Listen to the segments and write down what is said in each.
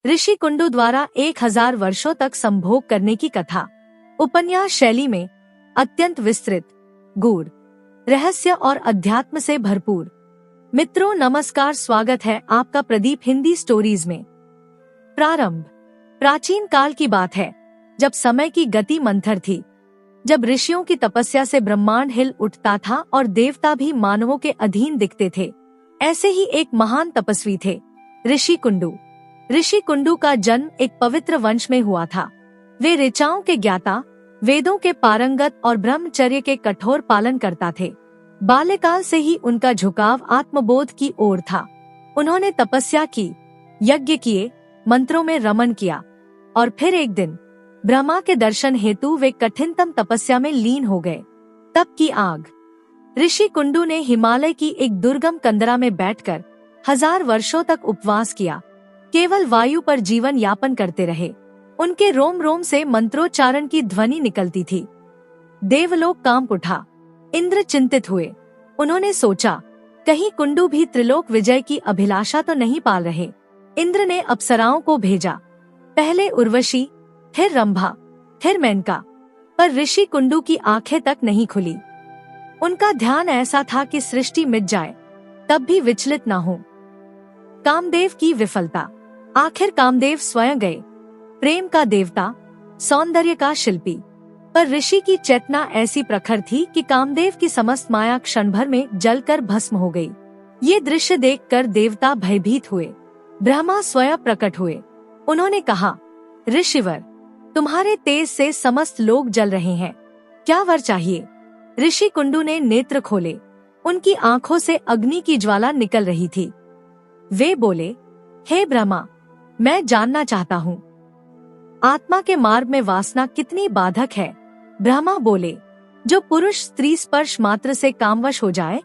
ऋषि कुंडू द्वारा 1000 वर्षों तक संभोग करने की कथा उपन्यास शैली में अत्यंत विस्तृत, गूढ़, रहस्य और अध्यात्म से भरपूर। मित्रों नमस्कार, स्वागत है आपका प्रदीप हिंदी स्टोरीज में। प्रारंभ प्राचीन काल की बात है, जब समय की गति मंथर थी, जब ऋषियों की तपस्या से ब्रह्मांड हिल उठता था और देवता भी मानवों के अधीन दिखते थे। ऐसे ही एक महान तपस्वी थे ऋषि कुंडू। ऋषि कुंडू का जन्म एक पवित्र वंश में हुआ था। वे ऋचाओं के ज्ञाता, वेदों के पारंगत और ब्रह्मचर्य के कठोर पालन करता थे। बाल्यकाल से ही उनका झुकाव आत्मबोध की ओर था। उन्होंने तपस्या की, यज्ञ किए, मंत्रों में रमन किया और फिर एक दिन ब्रह्मा के दर्शन हेतु वे कठिनतम तपस्या में लीन हो गए। तप की आग। ऋषि कुंडू ने हिमालय की एक दुर्गम कंदरा में बैठकर 1000 वर्षों तक उपवास किया। केवल वायु पर जीवन यापन करते रहे। उनके रोम रोम से मंत्रोच्चारण की ध्वनि निकलती थी। देवलोक कांप उठा। इंद्र चिंतित हुए। उन्होंने सोचा, कहीं कुंडू भी त्रिलोक विजय की अभिलाषा तो नहीं पाल रहे। इंद्र ने अप्सराओं को भेजा, पहले उर्वशी, फिर रंभा, फिर मेनका, पर ऋषि कुंडू की आंखें तक नहीं खुली। उनका ध्यान ऐसा था कि सृष्टि मिट जाए तब भी विचलित न हो। कामदेव की विफलता। आखिर कामदेव स्वयं गए, प्रेम का देवता, सौंदर्य का शिल्पी, पर ऋषि की चेतना ऐसी प्रखर थी कि कामदेव की समस्त माया क्षण भर में जलकर भस्म हो गई। ये दृश्य देखकर देवता भयभीत हुए। ब्रह्मा स्वयं प्रकट हुए। उन्होंने कहा, ऋषिवर, तुम्हारे तेज से समस्त लोग जल रहे हैं, क्या वर चाहिए? ऋषि कुंडू ने नेत्र खोले। उनकी आंखों से अग्नि की ज्वाला निकल रही थी। वे बोले, हे ब्रह्मा, मैं जानना चाहता हूँ, आत्मा के मार्ग में वासना कितनी बाधक है। ब्रह्मा बोले, जो पुरुष स्त्री स्पर्श मात्र से कामवश हो जाए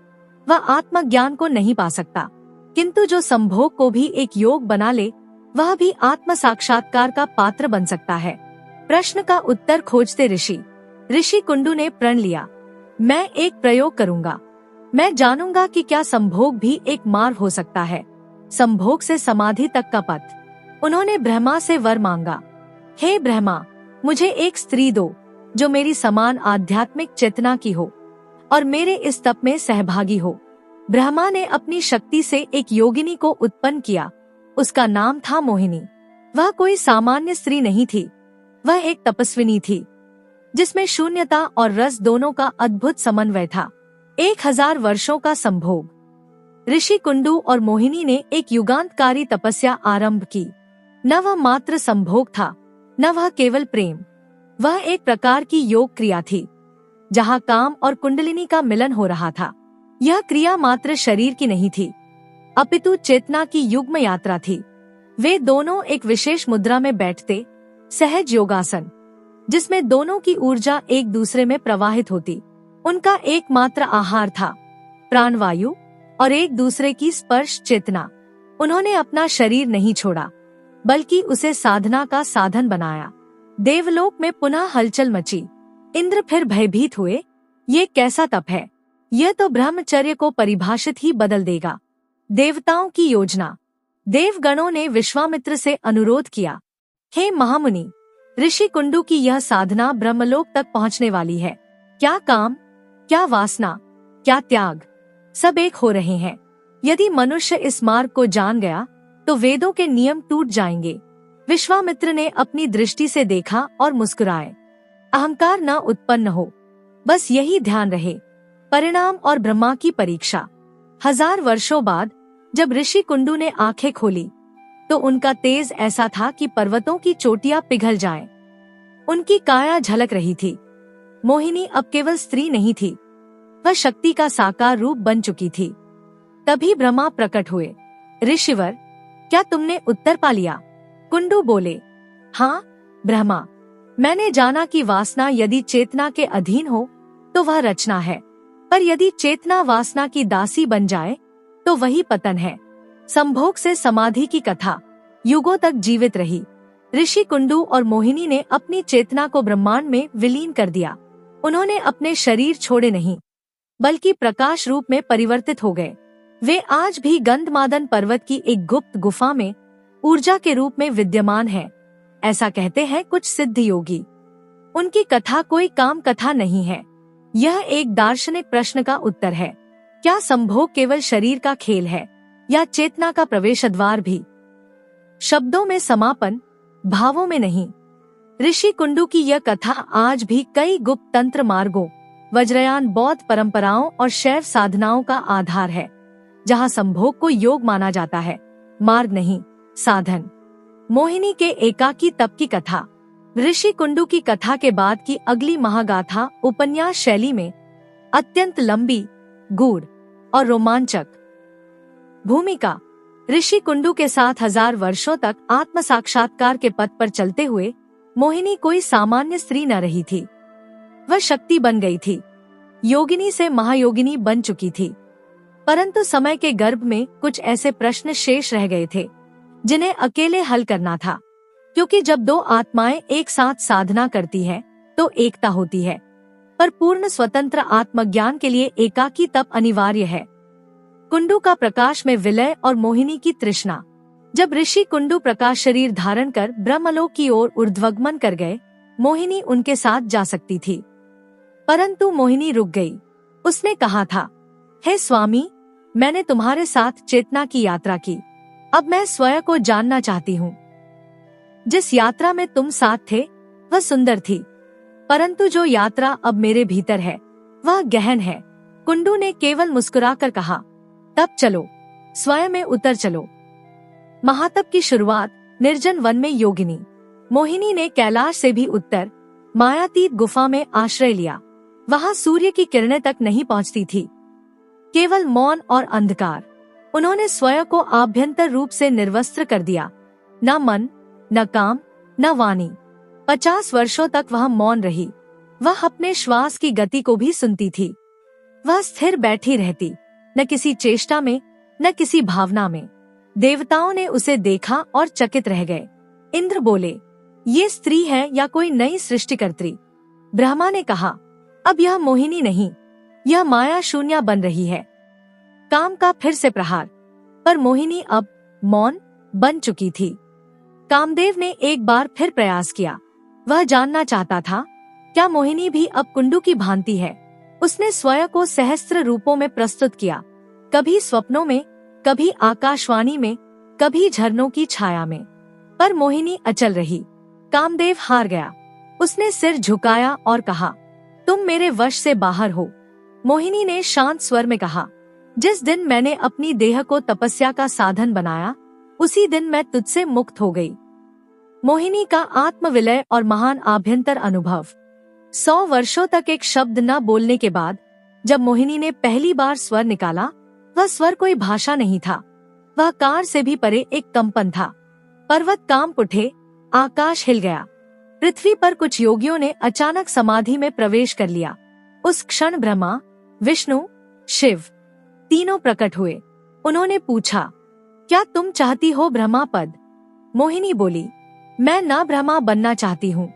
वह आत्मज्ञान को नहीं पा सकता, किंतु जो संभोग को भी एक योग बना ले वह भी आत्म साक्षात्कार का पात्र बन सकता है। प्रश्न का उत्तर खोजते ऋषि कुंडू ने प्रण लिया, मैं एक प्रयोग करूंगा। मैं जानूंगा कि क्या संभोग भी एक मार्ग हो सकता है, संभोग से समाधि तक का पथ। उन्होंने ब्रह्मा से वर मांगा, हे ब्रह्मा, मुझे एक स्त्री दो जो मेरी समान आध्यात्मिक चेतना की हो और मेरे इस तप में सहभागी हो। ब्रह्मा ने अपनी शक्ति से एक योगिनी को उत्पन्न किया। उसका नाम था मोहिनी। वह कोई सामान्य स्त्री नहीं थी, वह एक तपस्विनी थी जिसमें शून्यता और रस दोनों का अद्भुत समन्वय था। 1000 वर्षों का संभोग। ऋषि कुंडू और मोहिनी ने एक युगांतकारी तपस्या आरंभ की। न वह मात्र संभोग था, न वह केवल प्रेम, वह एक प्रकार की योग क्रिया थी जहाँ काम और कुंडलिनी का मिलन हो रहा था। यह क्रिया मात्र शरीर की नहीं थी, अपितु चेतना की युग्म यात्रा थी। वे दोनों एक विशेष मुद्रा में बैठते, सहज योगासन, जिसमें दोनों की ऊर्जा एक दूसरे में प्रवाहित होती। उनका एकमात्र आहार था प्राणवायु और एक दूसरे की स्पर्श चेतना। उन्होंने अपना शरीर नहीं छोड़ा, बल्कि उसे साधना का साधन बनाया। देवलोक में पुनः हलचल मची। इंद्र फिर भयभीत हुए, ये कैसा तप है? यह तो ब्रह्मचर्य को परिभाषित ही बदल देगा। देवताओं की योजना। देवगणों ने विश्वामित्र से अनुरोध किया, हे महामुनि, ऋषि कुंडू की यह साधना ब्रह्मलोक तक पहुंचने वाली है। क्या काम, क्या वासना, क्या त्याग, सब एक हो रहे हैं। यदि मनुष्य इस मार्ग को जान गया तो वेदों के नियम टूट जाएंगे। विश्वामित्र ने अपनी दृष्टि से देखा और मुस्कुराए। अहंकार न उत्पन्न हो, बस यही ध्यान रहे। परिणाम और ब्रह्मा की परीक्षा। 1000 वर्षों बाद जब ऋषि कुंडू ने आंखें खोली तो उनका तेज ऐसा था कि पर्वतों की चोटियां पिघल जाएं। उनकी काया झलक रही थी। मोहिनी अब केवल स्त्री नहीं थी, वह शक्ति का साकार रूप बन चुकी थी। तभी ब्रह्मा प्रकट हुए। ऋषिवर, क्या तुमने उत्तर पा लिया? कुंडू बोले, हाँ ब्रह्मा, मैंने जाना कि वासना यदि चेतना के अधीन हो तो वह रचना है, पर यदि चेतना वासना की दासी बन जाए तो वही पतन है। संभोग से समाधि की कथा युगों तक जीवित रही। ऋषि कुंडू और मोहिनी ने अपनी चेतना को ब्रह्मांड में विलीन कर दिया। उन्होंने अपने शरीर छोड़े नहीं, बल्कि प्रकाश रूप में परिवर्तित हो गए। वे आज भी गंधमादन पर्वत की एक गुप्त गुफा में ऊर्जा के रूप में विद्यमान है, ऐसा कहते हैं कुछ सिद्ध योगी। उनकी कथा कोई काम कथा नहीं है। यह एक दार्शनिक प्रश्न का उत्तर है। क्या संभोग केवल शरीर का खेल है या चेतना का प्रवेश द्वार भी? शब्दों में समापन, भावों में नहीं। ऋषि कुंडू की यह कथा आज भी कई गुप्त तंत्र मार्गों, वज्रयान बौद्ध परंपराओं और शैव साधनाओं का आधार है, जहाँ संभोग को योग माना जाता है, मार्ग नहीं, साधन। मोहिनी के एकाकी तप की कथा। ऋषि कुंडू की कथा के बाद की अगली महागाथा उपन्यास शैली में अत्यंत लंबी, गूढ़ और रोमांचक। भूमिका। ऋषि कुंडू के साथ 1000 वर्षों तक आत्म साक्षात्कार के पथ पर चलते हुए मोहिनी कोई सामान्य स्त्री न रही थी। वह शक्ति बन गई थी, योगिनी से महायोगिनी बन चुकी थी। परंतु समय के गर्भ में कुछ ऐसे प्रश्न शेष रह गए थे जिन्हें अकेले हल करना था, क्योंकि जब दो आत्माएं एक साथ साधना करती हैं, तो एकता होती है, पर पूर्ण स्वतंत्र आत्मज्ञान के लिए एकाकी तप अनिवार्य है। कुंडू का प्रकाश में विलय और मोहिनी की तृष्णा। जब ऋषि कुंडू प्रकाश शरीर धारण कर ब्रह्मलोक की ओर ऊर्ध्वगमन कर गए, मोहिनी उनके साथ जा सकती थी, परंतु मोहिनी रुक गई। उसने कहा था, हे स्वामी, मैंने तुम्हारे साथ चेतना की यात्रा की, अब मैं स्वयं को जानना चाहती हूँ। जिस यात्रा में तुम साथ थे वह सुंदर थी, परंतु जो यात्रा अब मेरे भीतर है वह गहन है। कुंडू ने केवल मुस्कुराकर कहा, तब चलो, स्वयं में उतर चलो। महातप की शुरुआत निर्जन वन में योगिनी। मोहिनी ने कैलाश से भी उत्तर मायातीत गुफा में आश्रय लिया। वहाँ सूर्य की किरणें तक नहीं पहुँचती थी, केवल मौन और अंधकार। उन्होंने स्वयं को आभ्यंतर रूप से निर्वस्त्र कर दिया, न मन, न काम, न वाणी। 50 वर्षों तक वह मौन रही। वह अपने श्वास की गति को भी सुनती थी। वह स्थिर बैठी रहती, न किसी चेष्टा में, न किसी भावना में। देवताओं ने उसे देखा और चकित रह गए। इंद्र बोले, ये स्त्री है या कोई नई सृष्टिकर्त्री? ब्रह्मा ने कहा, अब यह मोहिनी नहीं, यह माया शून्य बन रही है। काम का फिर से प्रहार, पर मोहिनी अब मौन बन चुकी थी। कामदेव ने एक बार फिर प्रयास किया। वह जानना चाहता था, क्या मोहिनी भी अब कुंडू की भांति है? उसने स्वयं को सहस्त्र रूपों में प्रस्तुत किया, कभी स्वप्नों में, कभी आकाशवाणी में, कभी झरनों की छाया में, पर मोहिनी अचल रही। कामदेव हार गया। उसने सिर झुकाया और कहा, तुम मेरे वश से बाहर हो। मोहिनी ने शांत स्वर में कहा, जिस दिन मैंने अपनी देह को तपस्या का साधन बनाया, उसी दिन मैं तुझसे मुक्त हो गई। मोहिनी का आत्मविलय और महान आभ्यंतर अनुभव। 100 वर्षों तक एक शब्द न बोलने के बाद जब मोहिनी ने पहली बार स्वर निकाला, वह स्वर कोई भाषा नहीं था, वह कार से भी परे एक कंपन था। पर्वत कांप उठे, आकाश हिल गया। पृथ्वी पर कुछ योगियों ने अचानक समाधि में प्रवेश कर लिया। उस क्षण ब्रह्मा, विष्णु, शिव तीनों प्रकट हुए। उन्होंने पूछा, क्या तुम चाहती हो ब्रह्मा पद? मोहिनी बोली, मैं न ब्रह्मा बनना चाहती हूँ,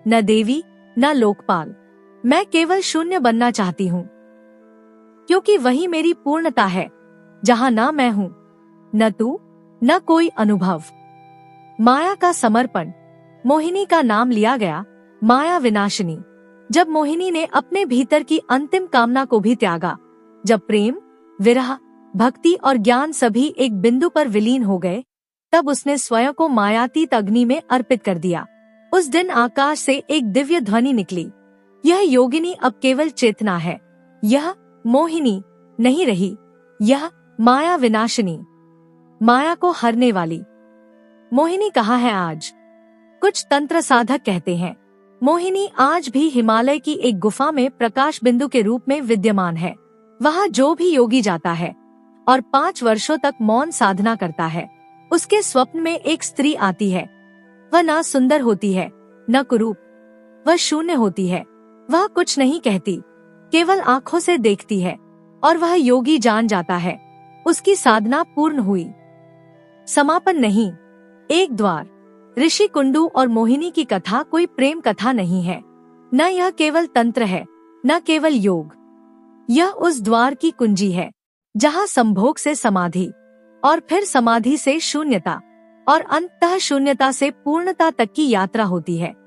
न देवी, न लोकपाल। मैं केवल शून्य बनना चाहती हूँ, क्योंकि वही मेरी पूर्णता है, जहाँ न मैं हूँ, न तू, न कोई अनुभव। माया का समर्पण। मोहिनी का नाम लिया गया, माया विनाशिनी। जब मोहिनी ने अपने भीतर की अंतिम कामना को भी त्यागा, जब प्रेम, विरह, भक्ति और ज्ञान सभी एक बिंदु पर विलीन हो गए, तब उसने स्वयं को मायातीत अग्नि में अर्पित कर दिया। उस दिन आकाश से एक दिव्य ध्वनि निकली, यह योगिनी अब केवल चेतना है, यह मोहिनी नहीं रही, यह माया विनाशिनी, माया को हरने वाली। मोहिनी कहाँ है आज? कुछ तंत्र साधक कहते हैं मोहिनी आज भी हिमालय की एक गुफा में प्रकाश बिंदु के रूप में विद्यमान है। वहाँ जो भी योगी जाता है और 5 वर्षों तक मौन साधना करता है, उसके स्वप्न में एक स्त्री आती है। वह ना सुंदर होती है, न कुरूप, वह शून्य होती है। वह कुछ नहीं कहती, केवल आंखों से देखती है, और वह योगी जान जाता है, उसकी साधना पूर्ण हुई। समापन नहीं, एक द्वार। ऋषि कुंडू और मोहिनी की कथा कोई प्रेम कथा नहीं है, न यह केवल तंत्र है, न केवल योग। यह उस द्वार की कुंजी है जहाँ संभोग से समाधि और फिर समाधि से शून्यता और अंततः शून्यता से पूर्णता तक की यात्रा होती है।